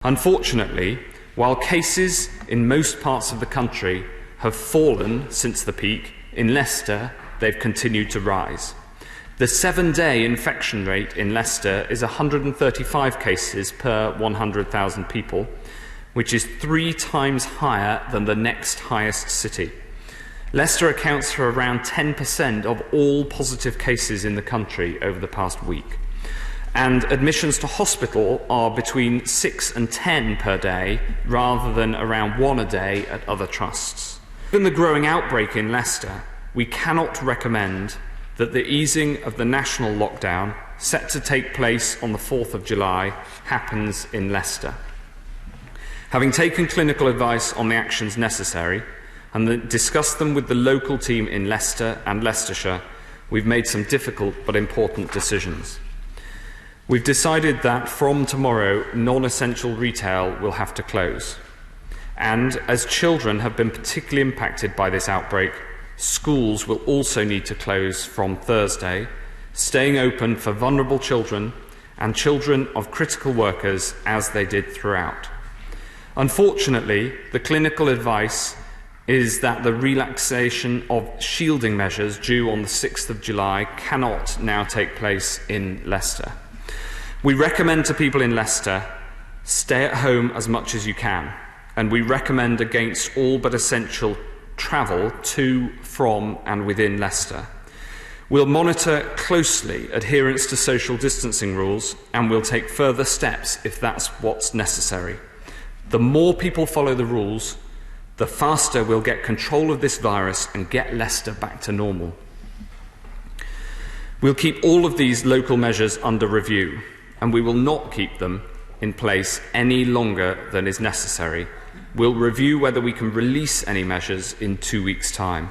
Unfortunately, while cases in most parts of the country have fallen since the peak, in Leicester they've continued to rise. The 7-day infection rate in Leicester is 135 cases per 100,000 people, which is 3 times higher than the next highest city. Leicester accounts for around 10% of all positive cases in the country over the past week. And admissions to hospital are between 6 and 10 per day, rather than around 1 a day at other trusts. Given the growing outbreak in Leicester, we cannot recommend that the easing of the national lockdown, set to take place on the 4th of July, happens in Leicester. Having taken clinical advice on the actions necessary and discussed them with the local team in Leicester and Leicestershire, we've made some difficult but important decisions. We've decided that from tomorrow, non-essential retail will have to close. And as children have been particularly impacted by this outbreak, schools will also need to close from Thursday, staying open for vulnerable children and children of critical workers as they did throughout. Unfortunately, the clinical advice is that the relaxation of shielding measures due on the 6th of July cannot now take place in Leicester. We recommend to people in Leicester, stay at home as much as you can, and we recommend against all but essential travel to, from and within Leicester. We'll monitor closely adherence to social distancing rules, and we'll take further steps if that's what's necessary. The more people follow the rules, the faster we'll get control of this virus and get Leicester back to normal. We'll keep all of these local measures under review, and we will not keep them in place any longer than is necessary. We'll review whether we can release any measures in 2 weeks' time.